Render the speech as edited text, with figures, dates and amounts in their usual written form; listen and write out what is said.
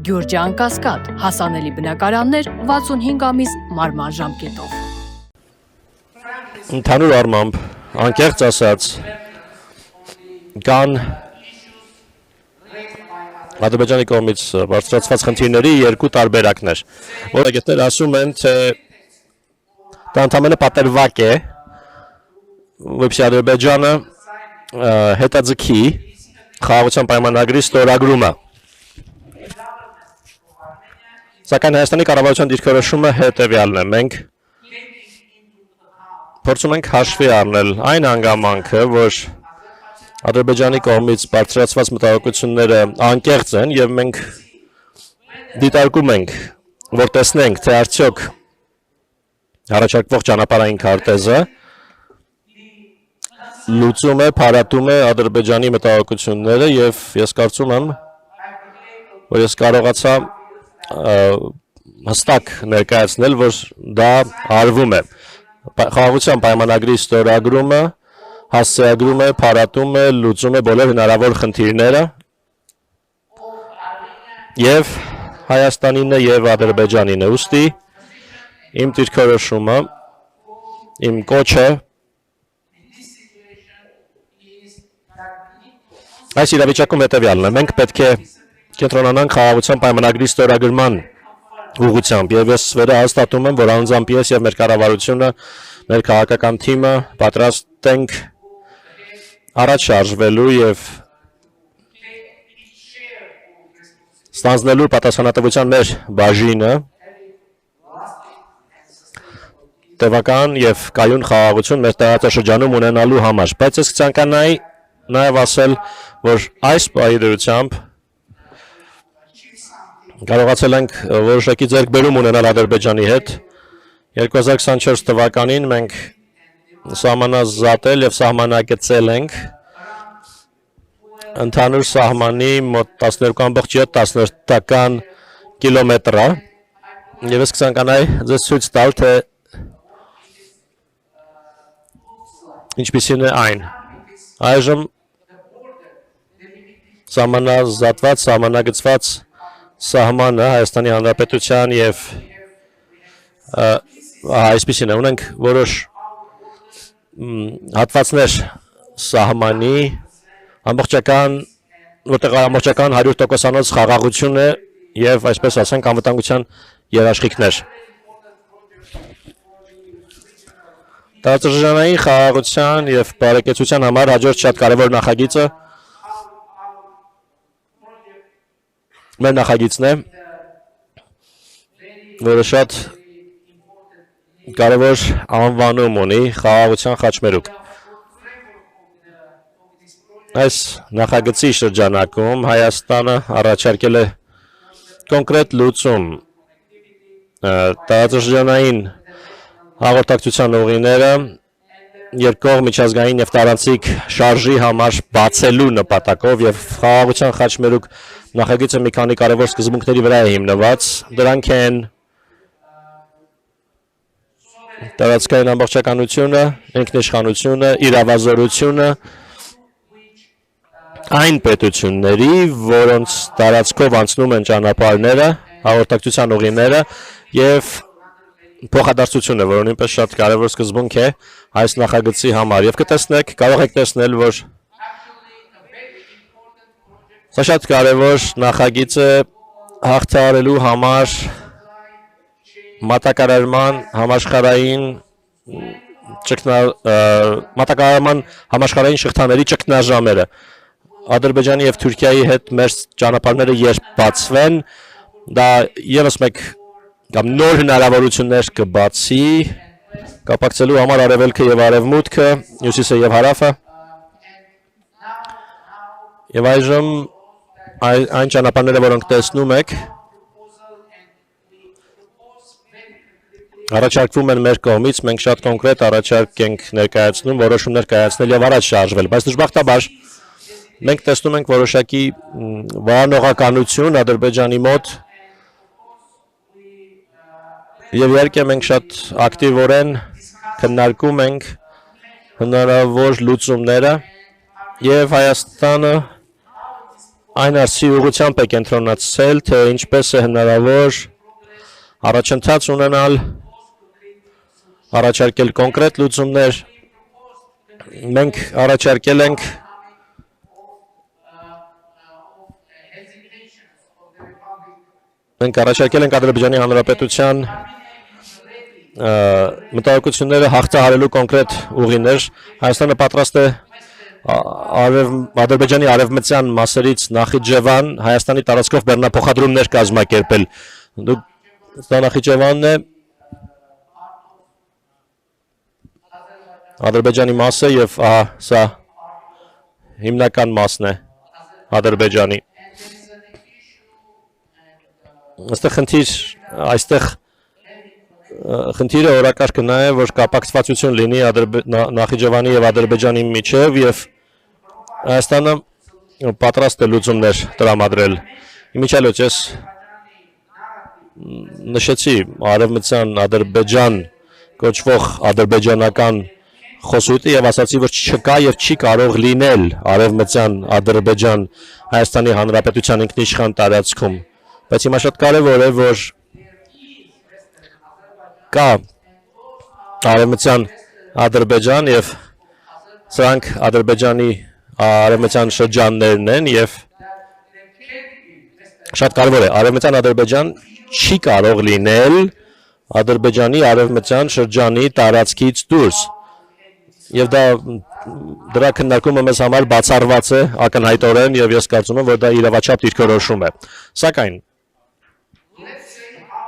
Գյուրջան Կասկադ, հասանելի բնակարաններ 65 ամիս մարման ժամկետով։ Ընդհանուր առմամբ, անկեղծ ասած, կան Ադրբեջանի կողմից բարձրացված խնդիրների երկու տարբերակներ, որագետներ ասում են, թե դա ընդամենը պատրվակ է, որպեսզի Ադրբեջանը հետաձգի խաղաղության պայմանագրի ստորագրումը։ Սակայն Հայաստանի կառավարության դիրքորոշումը հետևյալն է. մենք փորձում ենք հաշվի առնել այն հանգամանքը, որ Ադրբեջանի կողմից բարձրացված մտահոգությունները անկեղծ են եւ մենք դիտարկում ենք, որ տեսնենք, թե արդյոք առաջարկվող ճանապարհային քարտեզը լուծում է, փարատում է Ադրբեջանի մտահոգությունները եւ ես կարծում եմ, որ ես կարողացա հստակ ներկայացնել, որ դա արվում է։ Խաղաղության պայմանագրի ստորագրումը հասցեագրում է, փարատում է, լուծում է բոլոր հնարավոր խնդիրները եւ Հայաստանին է եւ Ադրբեջանին է։ Ուստի իմ դիրքորոշումը, իմ կոչը այս իրավիճակում հետեւյալն է. մենք պետք է կենտրոնանանք խաղաղության պայմանագրի ստորագրման ուղղությամբ եւ ես վերահաստատում եմ, որ անձամբ ես եւ մեր կառավարությունը, մեր քաղաքական թիմը պատրաստ ենք առաջ շարժվելու եւ ստանձնելու պատասխանատվության մեր բաժինը տևական եւ կայուն խաղաղություն մեր տարածաշրջանում ունենալու համար։ Բայց ես կցանկանայի նաեւ ասել, որ այս պահի դրությամբ կարողացել ենք որոշակի ձեռքբերում ունենալ Ադրբեջանի հետ։ 2024 թվականին մենք սահմանազատել եւ սահմանակեցել ենք ընդհանուր սահմանի մոտ 12.7 կիլոմետրը եւ ես կցանկանայի ձեզ ցույց տալ, թե ինչպիսին է այն։ Այժմ սահմանազատված, սահմանագծված սահմանը Հայաստանի Հանրապետության եւ այսպիսին է, ունենք որոշ հատվածներ սահմանի ամբողջական, որտեղ ամբողջական 100%-անոց խաղաղություն է եւ այսպես ասենք անվտանգության երաշխիքներ։ Տարածաշրջանային խաղաղության եւ բարեկեցության համար հաջորդ շատ կարեւոր նախագիծը մեր նախագիծն է, որը շատ կարևոր անվանում ունի խաղաղության խաչմերուկ։ Այս նախագծի շրջանակում Հայաստանը առաջարկել է կոնկրետ լուծում տարածաշրջանային հաղորդակցության ուղիները երկկողմ միջազգային եւ տարանցիկ շարժի համար բացելու նպատակով եւ խաղաղության խաչմերուկ նախագիծը մի քանի կարևոր սկզբունքների վրա է հիմնված։ Դրանք են տարածքային ամբողջականությունը, ինքնիշխանությունը, իրավազորությունը, այն պետությունների, որոնց տարածքով անցնում են ճանապարհները, հաղորդակցության ուղիները եւ փոխադարձությունը, որը նույնպես շատ կարևոր սկզբունք է այս նախագծի համար։ Եվ կտեսնեք, կարող եք տեսնել, որ սա շատ կարևոր նախագիծ է հաղթահարելու համար մատակարարման համաշխարհային շղթաների ճգնաժամերը։ Ադրբեջանի եւ Թուրքիայի հետ մեր ճանապարհները երբ բացվեն, դա եւս մեկ կամ նոր հնարավորություններ կբացի կապակցելու համար արևելքը եւ արևմուտքը, հյուսիսը եւ հարավը։ Եվ այժմ այն ճանապարհները, որոնք տեսնում եք, առաջարկվում են մեր կողմից, մենք շատ կոնկրետ առաջարկ ենք ներկայացնում, որոշումներ կայացնել եւ առաջ շարժվել, բայց դժբախտաբար մենք տեսնում ենք որոշակի վարանողականություն Ադրբեջանի մոտ եւ իհարկե մենք շատ ակտիվորեն քննարկում ենք հնարավոր լուծումները եւ Հայաստանը այն արսի ուղղությամբ է կենտրոնացել, թե ինչպես է հնարավոր առաջընթաց ունենալ, առաջարկել կոնկրետ լուծումներ։ Մենք առաջարկել ենք Ադրբեջանի Հանրապետության մտահոգությունները հաղթահարելու կոնկրետ ուղիներ։ Հայաստանը պատրաստ է Ադրբեջանի արևմտյան մասերից Նախիջևան Հայաստանի տարածքով բեռնափոխադրումներ կազմակերպել։ Դա Նախիջևանն է Ադրբեջանի մասը եւ սա հիմնական մասն է Ադրբեջանի։ Այստեղ խնդիրը օրակարգը նա է, որ կապակցվածություն լինի Նախիջևանի եւ Ադրբեջանի միջև եւ Հայաստանը պատրաստ է լուծումներ տրամադրել։ Իմիջիայլոց ես նշեցի արևմտյան Ադրբեջան կոչվող ադրբեջանական խոսույթը եւ ասացի, որ չկա եւ չի կարող լինել արևմտյան Ադրբեջան Հայաստանի Հանրապետության ինքնիշխան տարածքում։ Բայց հիմա շատ կարևոր է, որ կա արևմտյան Ադրբեջան եւ սրանք Ադրբեջանի արևմտյան շրջաններն են եւ շատ կարևոր է արևմտյան Ադրբեջան չի կարող լինել Ադրբեջանի արևմտյան շրջանի տարածքից դուրս եւ դրա քննարկումը մեզ համար բացառված է ակնհայտորեն եւ ես կարծում եմ որ դա իրավաչափ դիրքորոշում է սակայն